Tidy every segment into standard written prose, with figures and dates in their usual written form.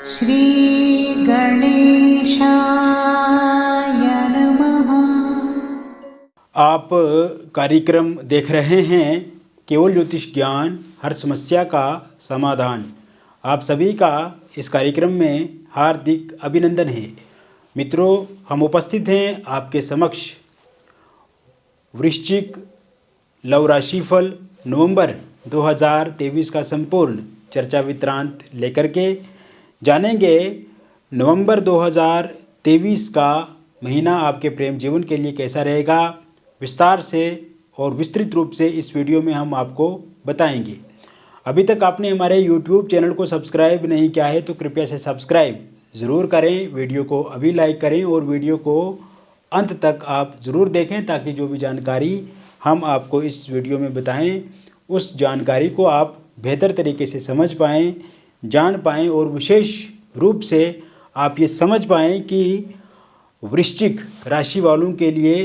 श्री गणेशाय नमः। आप कार्यक्रम देख रहे हैं केवल ज्योतिष ज्ञान, हर समस्या का समाधान। आप सभी का इस कार्यक्रम में हार्दिक अभिनंदन है। मित्रों, हम उपस्थित हैं आपके समक्ष वृश्चिक लव राशिफल नवंबर 2023 का संपूर्ण चर्चा वित्रांत लेकर के जानेंगे। नवंबर 2023 का महीना आपके प्रेम जीवन के लिए कैसा रहेगा, विस्तार से और विस्तृत रूप से इस वीडियो में हम आपको बताएंगे। अभी तक आपने हमारे YouTube चैनल को सब्सक्राइब नहीं किया है तो कृपया से सब्सक्राइब ज़रूर करें। वीडियो को अभी लाइक करें और वीडियो को अंत तक आप ज़रूर देखें ताकि जो भी जानकारी हम आपको इस वीडियो में बताएं उस जानकारी को आप बेहतर तरीके से समझ पाएँ, जान पाएँ और विशेष रूप से आप ये समझ पाएँ कि वृश्चिक राशि वालों के लिए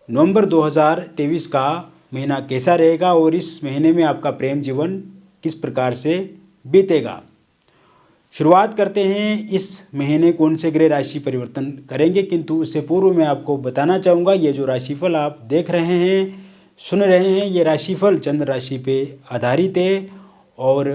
नवंबर 2023 का महीना कैसा रहेगा और इस महीने में आपका प्रेम जीवन किस प्रकार से बीतेगा। शुरुआत करते हैं, इस महीने कौन से ग्रह राशि परिवर्तन करेंगे, किंतु उससे पूर्व मैं आपको बताना चाहूँगा ये जो राशिफल आप देख रहे हैं, सुन रहे हैं, ये राशिफल चंद्र राशि पे आधारित है और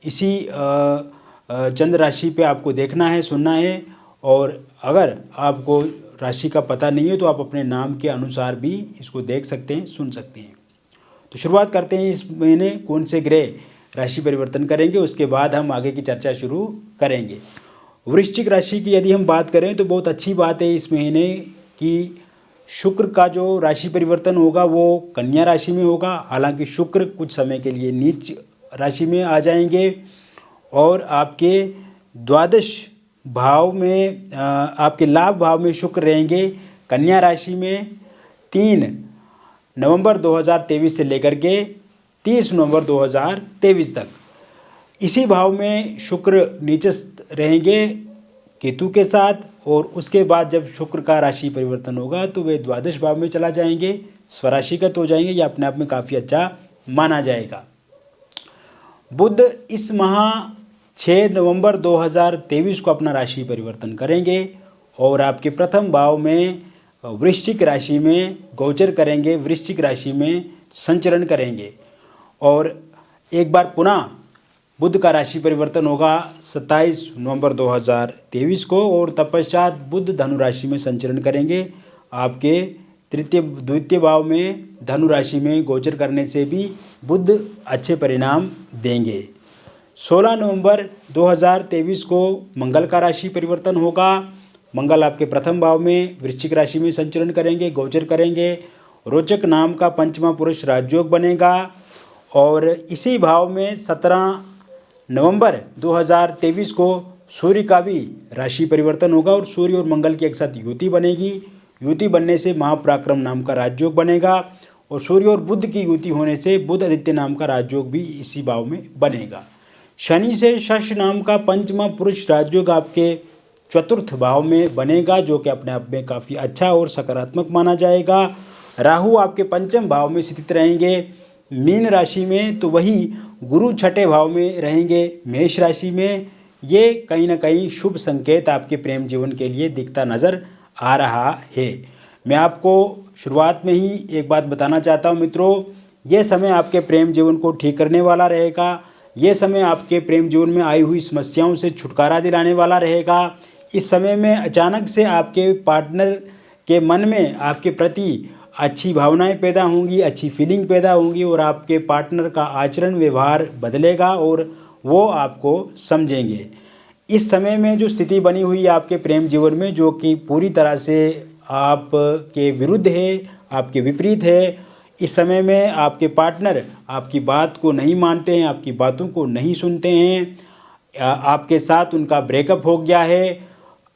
इसी चंद्र राशि पे आपको देखना है, सुनना है। और अगर आपको राशि का पता नहीं है तो आप अपने नाम के अनुसार भी इसको देख सकते हैं, सुन सकते हैं। तो शुरुआत करते हैं, इस महीने कौन से ग्रह राशि परिवर्तन करेंगे, उसके बाद हम आगे की चर्चा शुरू करेंगे। वृश्चिक राशि की यदि हम बात करें तो बहुत अच्छी बात है इस महीने की। शुक्र का जो राशि परिवर्तन होगा वो कन्या राशि में होगा। हालांकि शुक्र कुछ समय के लिए नीच राशि में आ जाएंगे और आपके द्वादश भाव में आपके लाभ भाव में शुक्र रहेंगे कन्या राशि में 3 नवंबर 2023 से लेकर के 30 नवंबर 2023 तक। इसी भाव में शुक्र नीचस्थ रहेंगे केतु के साथ और उसके बाद जब शुक्र का राशि परिवर्तन होगा तो वे द्वादश भाव में चला जाएंगे, स्वराशिगत हो जाएंगे। यह अपने आप में काफ़ी अच्छा माना जाएगा। बुध इस माह 6 नवंबर 2023 को अपना राशि परिवर्तन करेंगे और आपके प्रथम भाव में वृश्चिक राशि में गोचर करेंगे, वृश्चिक राशि में संचरण करेंगे। और एक बार पुनः बुध का राशि परिवर्तन होगा 27 नवंबर 2023 को और तत्पश्चात बुध धनु राशि में संचरण करेंगे। आपके द्वितीय भाव में धनु राशि में गोचर करने से भी बुध अच्छे परिणाम देंगे। 16 नवंबर 2023 को मंगल का राशि परिवर्तन होगा। मंगल आपके प्रथम भाव में वृश्चिक राशि में संचरण करेंगे, गोचर करेंगे। रोचक नाम का पंचमा पुरुष राजयोग बनेगा और इसी भाव में 17 नवंबर 2023 को सूर्य का भी राशि परिवर्तन होगा और सूर्य और मंगल की एक साथ युति बनेगी। युति बनने से महापराक्रम नाम का राजयोग बनेगा और सूर्य और बुध की युति होने से बुध आदित्य नाम का राजयोग भी इसी भाव में बनेगा। शनि से शश नाम का पंचमा पुरुष राजयोग आपके चतुर्थ भाव में बनेगा जो कि अपने आप में काफ़ी अच्छा और सकारात्मक माना जाएगा। राहु आपके पंचम भाव में स्थित रहेंगे मीन राशि में, तो वही गुरु छठे भाव में रहेंगे मेष राशि में। ये कहीं ना कहीं शुभ संकेत आपके प्रेम जीवन के लिए दिखता नज़र आ रहा है। मैं आपको शुरुआत में ही एक बात बताना चाहता हूँ मित्रों, ये समय आपके प्रेम जीवन को ठीक करने वाला रहेगा। ये समय आपके प्रेम जीवन में आई हुई समस्याओं से छुटकारा दिलाने वाला रहेगा। इस समय में अचानक से आपके पार्टनर के मन में आपके प्रति अच्छी भावनाएं पैदा होंगी, अच्छी फीलिंग पैदा होंगी और आपके पार्टनर का आचरण व्यवहार बदलेगा और वो आपको समझेंगे। इस समय में जो स्थिति बनी हुई है आपके प्रेम जीवन में जो कि पूरी तरह से आपके विरुद्ध है, आपके विपरीत है, इस समय में आपके पार्टनर आपकी बात को नहीं मानते हैं, आपकी बातों को नहीं सुनते हैं, आपके साथ उनका ब्रेकअप हो गया है।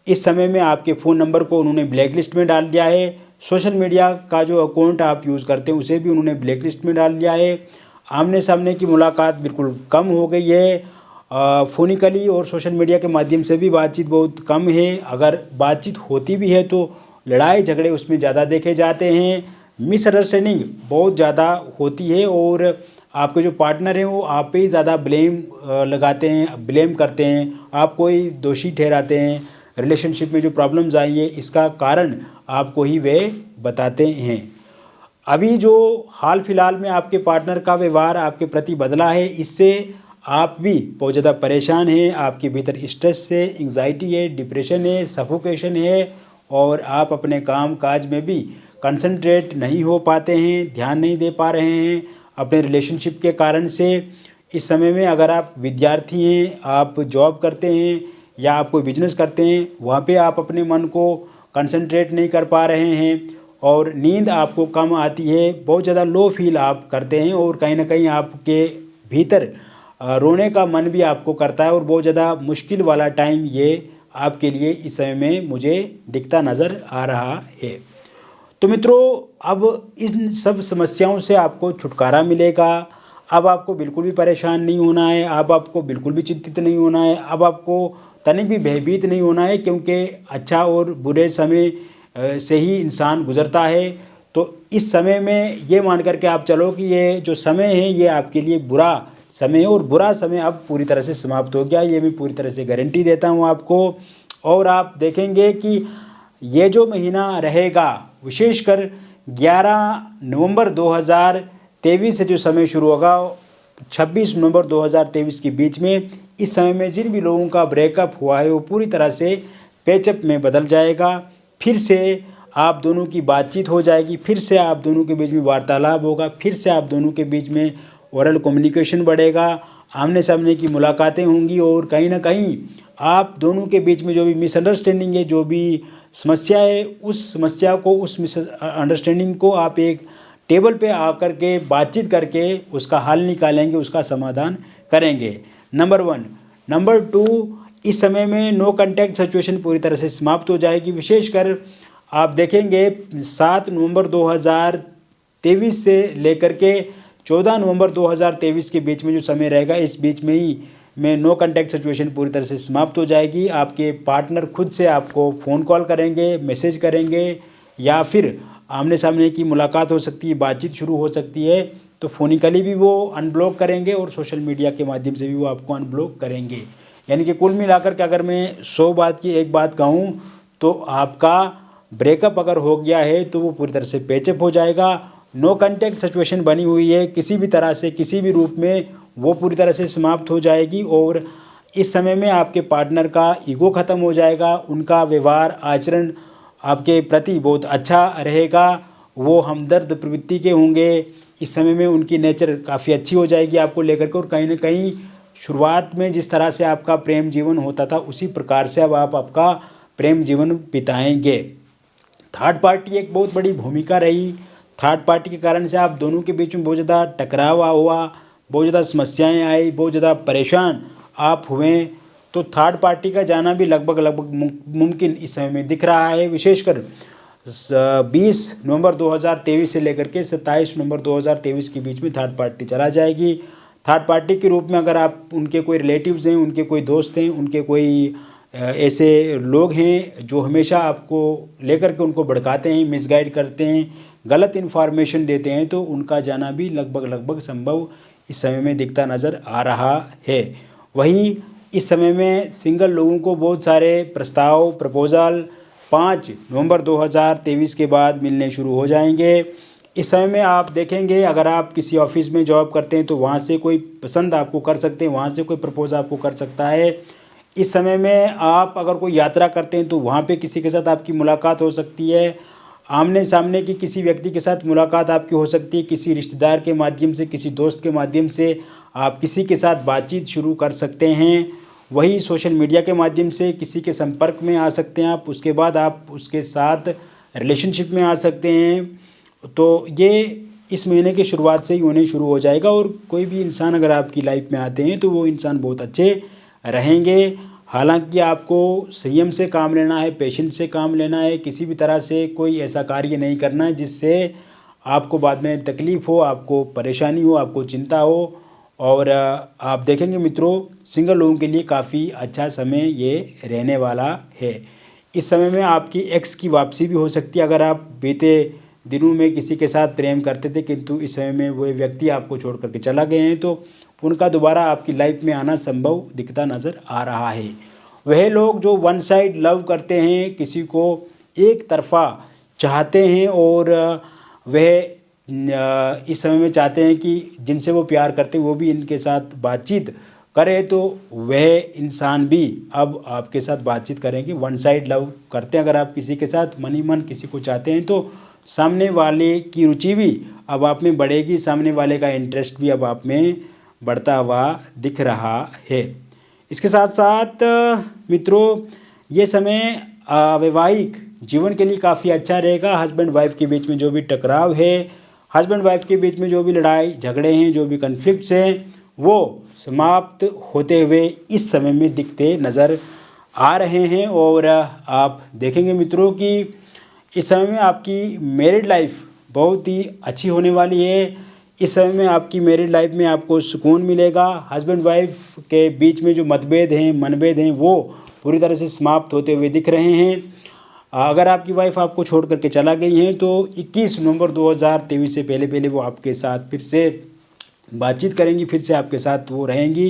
इस समय में आपके फ़ोन नंबर को उन्होंने ब्लैक लिस्ट में डाल दिया है। सोशल मीडिया का जो अकाउंट आप यूज़ करते हैं उसे भी उन्होंने ब्लैक लिस्ट में डाल दिया है। आमने सामने की मुलाकात बिल्कुल कम हो गई है। फ़ोनिकली और सोशल मीडिया के माध्यम से भी बातचीत बहुत कम है। अगर बातचीत होती भी है तो लड़ाई झगड़े उसमें ज़्यादा देखे जाते हैं। मिसअंडरस्टैंडिंग बहुत ज़्यादा होती है और आपके जो पार्टनर हैं वो आप पे ही ज़्यादा ब्लेम लगाते हैं, ब्लेम करते हैं, आपको ही दोषी ठहराते हैं। रिलेशनशिप में जो प्रॉब्लम्स आई है इसका कारण आपको ही वे बताते हैं। अभी जो हाल फिलहाल में आपके पार्टनर का व्यवहार आपके प्रति बदला है, इससे आप भी बहुत ज़्यादा परेशान हैं। आपके भीतर स्ट्रेस है, एंग्जाइटी है, डिप्रेशन है, सफोकेशन है और आप अपने काम काज में भी कंसंट्रेट नहीं हो पाते हैं, ध्यान नहीं दे पा रहे हैं अपने रिलेशनशिप के कारण से। इस समय में अगर आप विद्यार्थी हैं, आप जॉब करते हैं या आप कोई बिजनेस करते हैं, वहाँ पे आप अपने मन को कंसंट्रेट नहीं कर पा रहे हैं और नींद आपको कम आती है, बहुत ज़्यादा लो फील आप करते हैं और कहीं ना कहीं आपके भीतर रोने का मन भी आपको करता है और बहुत ज़्यादा मुश्किल वाला टाइम ये आपके लिए इस समय में मुझे दिखता नज़र आ रहा है। तो मित्रों, अब इन सब समस्याओं से आपको छुटकारा मिलेगा। अब आपको बिल्कुल भी परेशान नहीं होना है, अब आपको बिल्कुल भी चिंतित नहीं होना है, अब आपको तनिक भी भयभीत नहीं होना है, क्योंकि अच्छा और बुरे समय से ही इंसान गुजरता है। तो इस समय में ये मान करके आप चलो कि ये जो समय है ये आपके लिए बुरा समय है और बुरा समय अब पूरी तरह से समाप्त हो गया, ये मैं पूरी तरह से गारंटी देता हूँ आपको। और आप देखेंगे कि ये जो महीना रहेगा, विशेषकर 11 नवंबर 2023 से जो समय शुरू होगा 26 नवंबर 2023 के बीच में, इस समय में जिन भी लोगों का ब्रेकअप हुआ है वो पूरी तरह से पैचअप में बदल जाएगा। फिर से आप दोनों की बातचीत हो जाएगी, फिर से आप दोनों के बीच में वार्तालाप होगा, फिर से आप दोनों के बीच में ओरल कम्युनिकेशन बढ़ेगा, आमने सामने की मुलाकातें होंगी और कहीं ना कहीं आप दोनों के बीच में जो भी मिसअंडरस्टैंडिंग है, जो भी समस्या है, उस समस्या को, उस मिसअंडरस्टैंडिंग को आप एक टेबल पे आकर के बातचीत करके उसका हल निकालेंगे, उसका समाधान करेंगे। नंबर 1। नंबर 2, इस समय में नो कॉन्टैक्ट सिचुएशन पूरी तरह से समाप्त हो जाएगी। विशेषकर आप देखेंगे 7 नवंबर 2023 से लेकर के 14 नवंबर 2023 के बीच में जो समय रहेगा, इस बीच में ही में नो कॉन्टैक्ट सिचुएशन पूरी तरह से समाप्त हो जाएगी। आपके पार्टनर खुद से आपको फ़ोन कॉल करेंगे, मैसेज करेंगे या फिर आमने सामने की मुलाकात हो सकती है, बातचीत शुरू हो सकती है। तो फ़ोनिकली भी वो अनब्लॉक करेंगे और सोशल मीडिया के माध्यम से भी वो आपको अनब्लॉक करेंगे। यानी कि कुल मिलाकर के अगर मैं 100 बात की एक बात कहूँ तो आपका ब्रेकअप अगर हो गया है तो वो पूरी तरह से पैचअप हो जाएगा। नो कॉन्टैक्ट सिचुएशन बनी हुई है, किसी भी तरह से किसी भी रूप में वो पूरी तरह से समाप्त हो जाएगी और इस समय में आपके पार्टनर का ईगो ख़त्म हो जाएगा, उनका व्यवहार आचरण आपके प्रति बहुत अच्छा रहेगा, वो हमदर्द प्रवृत्ति के होंगे। इस समय में उनकी नेचर काफ़ी अच्छी हो जाएगी आपको लेकर के और कहीं ना कहीं शुरुआत में जिस तरह से आपका प्रेम जीवन होता था उसी प्रकार से अब आप आपका प्रेम जीवन बिताएंगे। थर्ड पार्टी एक बहुत बड़ी भूमिका रही। थर्ड पार्टी के कारण से आप दोनों के बीच में बहुत ज़्यादा टकराव हुआ, बहुत ज़्यादा समस्याएं आई, बहुत ज़्यादा परेशान आप हुए। तो थर्ड पार्टी का जाना भी लगभग मुमकिन इस समय में दिख रहा है। विशेषकर 20 नवंबर 2023 से लेकर के 27 नवंबर 2023 के बीच में थर्ड पार्टी चला जाएगी। थर्ड पार्टी के रूप में अगर आप उनके कोई रिलेटिव्स हैं, उनके कोई दोस्त हैं, उनके कोई ऐसे लोग हैं जो हमेशा आपको लेकर के उनको भड़काते हैं, मिसगाइड करते हैं, गलत इन्फॉर्मेशन देते हैं, तो उनका जाना भी लगभग संभव इस समय में दिखता नज़र आ रहा है। वहीं इस समय में सिंगल लोगों को बहुत सारे प्रस्ताव, प्रपोज़ल 5 नवंबर 2023 के बाद मिलने शुरू हो जाएंगे। इस समय में आप देखेंगे अगर आप किसी ऑफिस में जॉब करते हैं तो वहाँ से कोई पसंद आपको कर सकते हैं, वहाँ से कोई प्रपोज आपको कर सकता है। इस समय में आप अगर कोई यात्रा करते हैं तो वहाँ पे किसी के साथ आपकी मुलाकात हो सकती है। आमने सामने की किसी व्यक्ति के साथ मुलाकात आपकी हो सकती है, किसी रिश्तेदार के माध्यम से, किसी दोस्त के माध्यम से आप किसी के साथ बातचीत शुरू कर सकते हैं। वही सोशल मीडिया के माध्यम से किसी के संपर्क में आ सकते हैं आप, उसके बाद आप उसके साथ रिलेशनशिप में आ सकते हैं। तो ये इस महीने की शुरुआत से ही होने शुरू हो जाएगा और कोई भी इंसान अगर आपकी लाइफ में आते हैं तो वो इंसान बहुत अच्छे रहेंगे। हालांकि आपको संयम से काम लेना है, पेशेंस से काम लेना है, किसी भी तरह से कोई ऐसा कार्य नहीं करना है जिससे आपको बाद में तकलीफ़ हो, आपको परेशानी हो, आपको चिंता हो। और आप देखेंगे मित्रों, सिंगल लोगों के लिए काफ़ी अच्छा समय ये रहने वाला है। इस समय में आपकी एक्स की वापसी भी हो सकती है। अगर आप बीते दिनों में किसी के साथ प्रेम करते थे, किंतु इस समय में वो व्यक्ति आपको छोड़ करके चला गए हैं, तो उनका दोबारा आपकी लाइफ में आना संभव दिखता नज़र आ रहा है। वह लोग जो वन साइड लव करते हैं, किसी को एक तरफा चाहते हैं और वह इस समय में चाहते हैं कि जिनसे वो प्यार करते हैं वो भी इनके साथ बातचीत करे, तो वह इंसान भी अब आपके साथ बातचीत करेंगे। वन साइड लव करते हैं अगर आप किसी के साथ मन ही मन किसी को चाहते हैं, तो सामने वाले की रुचि भी अब आप में बढ़ेगी, सामने वाले का इंटरेस्ट भी अब आप में बढ़ता हुआ दिख रहा है। इसके साथ साथ मित्रों, ये समय वैवाहिक जीवन के लिए काफ़ी अच्छा रहेगा। हस्बैंड वाइफ के बीच में जो भी टकराव है, हस्बैंड वाइफ के बीच में जो भी लड़ाई झगड़े हैं, जो भी कन्फ्लिक्ट्स हैं, वो समाप्त होते हुए इस समय में दिखते नज़र आ रहे हैं। और आप देखेंगे मित्रों कि इस समय में आपकी मैरिड लाइफ बहुत ही अच्छी होने वाली है। इस समय में आपकी मैरिड लाइफ में आपको सुकून मिलेगा। हस्बैंड वाइफ के बीच में जो मतभेद हैं, मनभेद हैं, वो पूरी तरह से समाप्त होते हुए दिख रहे हैं। अगर आपकी वाइफ आपको छोड़ करके चला गई हैं तो 21 नवंबर 2023 से पहले वो आपके साथ फिर से बातचीत करेंगी, फिर से आपके साथ वो रहेंगी।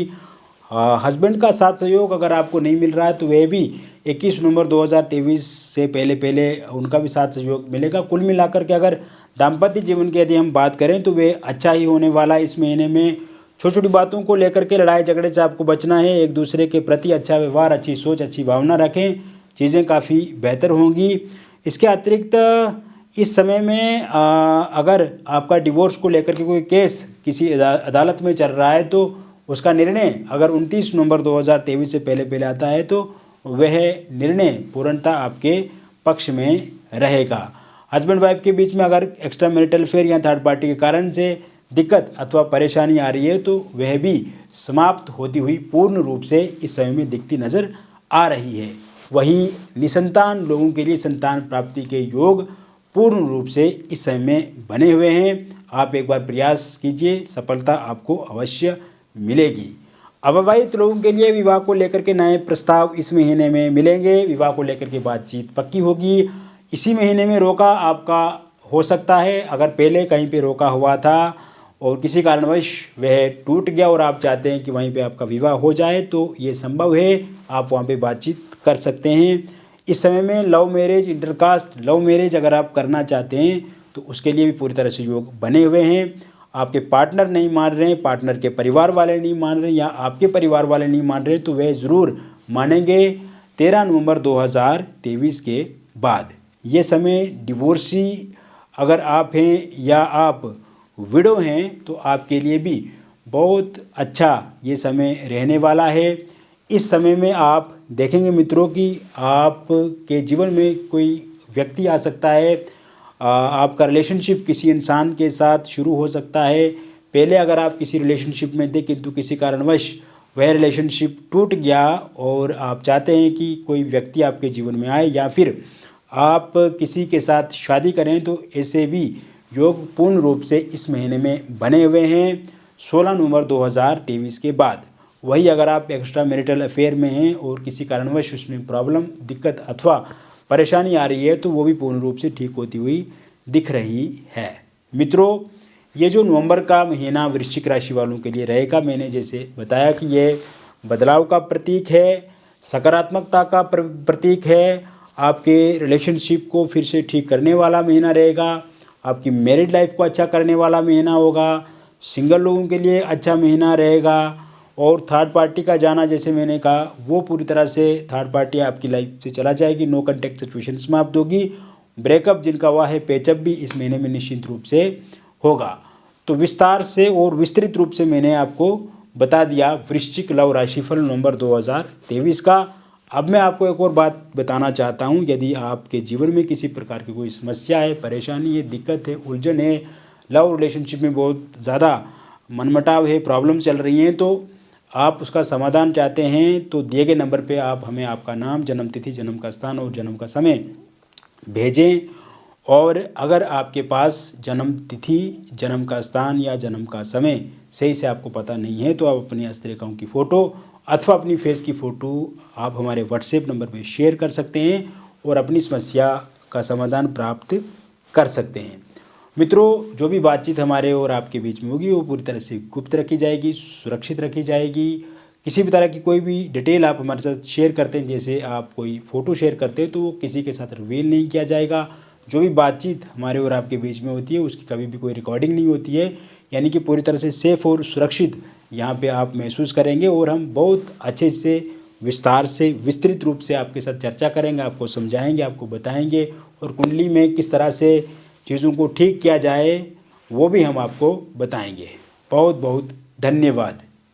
हस्बैंड का साथ सहयोग अगर आपको नहीं मिल रहा है तो वह भी 21 नवंबर 2023 से पहले उनका भी साथ सहयोग मिलेगा। कुल मिलाकर के अगर दाम्पत्य जीवन की यदि हम बात करें तो वे अच्छा ही होने वाला है। इस महीने में छोटी छोटी बातों को लेकर के लड़ाई झगड़े से आपको बचना है। एक दूसरे के प्रति अच्छा व्यवहार, अच्छी सोच, अच्छी भावना रखें, चीज़ें काफ़ी बेहतर होंगी। इसके अतिरिक्त इस समय में अगर आपका डिवोर्स को लेकर के कोई केस किसी अदालत में चल रहा है तो उसका निर्णय अगर 29 नवंबर 2023 से पहले आता है तो वह निर्णय पूर्णतः आपके पक्ष में रहेगा। हस्बैंड वाइफ के बीच में अगर एक्स्ट्रा मैरिटल अफेयर या थर्ड पार्टी के कारण से दिक्कत अथवा परेशानी आ रही है तो वह भी समाप्त होती हुई पूर्ण रूप से इस समय में दिखती नज़र आ रही है। वहीं निसंतान लोगों के लिए संतान प्राप्ति के योग पूर्ण रूप से इस समय में बने हुए हैं। आप एक बार प्रयास कीजिए, सफलता आपको अवश्य मिलेगी। अविवाहित लोगों के लिए विवाह को लेकर के नए प्रस्ताव इस महीने में मिलेंगे। विवाह को लेकर के बातचीत पक्की होगी। इसी महीने में रोका आपका हो सकता है। अगर पहले कहीं पे रोका हुआ था और किसी कारणवश वह टूट गया और आप चाहते हैं कि वहीं पे आपका विवाह हो जाए तो ये संभव है, आप वहाँ पे बातचीत कर सकते हैं। इस समय में love marriage, intercaste love marriage अगर आप करना चाहते हैं तो उसके लिए भी पूरी तरह से योग बने हुए हैं। आपके पार्टनर नहीं मान रहे हैं, पार्टनर के परिवार वाले नहीं मान रहे हैं या आपके परिवार वाले नहीं मान रहे तो वह ज़रूर मानेंगे 13 नवंबर 2023 के बाद। ये समय डिवोर्सी अगर आप हैं या आप विडो हैं तो आपके लिए भी बहुत अच्छा ये समय रहने वाला है। इस समय में आप देखेंगे मित्रों कि आपके जीवन में कोई व्यक्ति आ सकता है। आपका रिलेशनशिप किसी इंसान के साथ शुरू हो सकता है। पहले अगर आप किसी रिलेशनशिप में थे किंतु किसी कारणवश वह रिलेशनशिप टूट गया और आप चाहते हैं कि कोई व्यक्ति आपके जीवन में आए या फिर आप किसी के साथ शादी करें तो ऐसे भी योग पूर्ण रूप से इस महीने में बने हुए हैं 16 नवंबर 2023 के बाद। वही अगर आप एक्स्ट्रा मैरिटल अफेयर में हैं और किसी कारणवश उसमें प्रॉब्लम, दिक्कत अथवा परेशानी आ रही है तो वो भी पूर्ण रूप से ठीक होती हुई दिख रही है। मित्रों, ये जो नवंबर का महीना वृश्चिक राशि वालों के लिए रहेगा, मैंने जैसे बताया कि ये बदलाव का प्रतीक है, सकारात्मकता का प्रतीक है। आपके रिलेशनशिप को फिर से ठीक करने वाला महीना रहेगा। आपकी मैरिड लाइफ को अच्छा करने वाला महीना होगा। सिंगल लोगों के लिए अच्छा महीना रहेगा। और थर्ड पार्टी का जाना, जैसे मैंने कहा, वो पूरी तरह से थर्ड पार्टी आपकी लाइफ से चला जाएगी। नो कॉन्टैक्ट सिचुएशन समाप्त होगी। ब्रेकअप जिनका हुआ है, पेचअप भी इस महीने में निश्चित रूप से होगा। तो विस्तार से और विस्तृत रूप से मैंने आपको बता दिया वृश्चिक लव राशिफल नवंबर 2023 का। अब मैं आपको एक और बात बताना चाहता हूँ। यदि आपके जीवन में किसी प्रकार की कोई समस्या है, परेशानी है, दिक्कत है, उलझन है, लव रिलेशनशिप में बहुत ज़्यादा मनमुटाव है, प्रॉब्लम चल रही हैं, तो आप उसका समाधान चाहते हैं तो दिए गए नंबर पे आप हमें आपका नाम, जन्म तिथि, जन्म का स्थान और जन्म का समय भेजें। और अगर आपके पास जन्म तिथि, जन्म का स्थान या जन्म का समय सही से आपको पता नहीं है तो आप अपनी हस्तरेखाओं की फ़ोटो अथवा अपनी फेस की फ़ोटो आप हमारे व्हाट्सएप नंबर पे शेयर कर सकते हैं और अपनी समस्या का समाधान प्राप्त कर सकते हैं। मित्रों, जो भी बातचीत हमारे और आपके बीच में होगी वो पूरी तरह से गुप्त रखी जाएगी, सुरक्षित रखी जाएगी। किसी भी तरह की कोई भी डिटेल आप हमारे साथ शेयर करते हैं, जैसे आप कोई फ़ोटो शेयर करते हैं, तो वो किसी के साथ रिवील नहीं किया जाएगा। जो भी बातचीत हमारे और आपके बीच में होती है उसकी कभी भी कोई रिकॉर्डिंग नहीं होती है, यानी कि पूरी तरह से सेफ़ और सुरक्षित यहाँ पे आप महसूस करेंगे। और हम बहुत अच्छे से विस्तार से विस्तृत रूप से आपके साथ चर्चा करेंगे, आपको समझाएंगे, आपको बताएंगे, और कुंडली में किस तरह से चीज़ों को ठीक किया जाए वो भी हम आपको बताएंगे। बहुत बहुत धन्यवाद।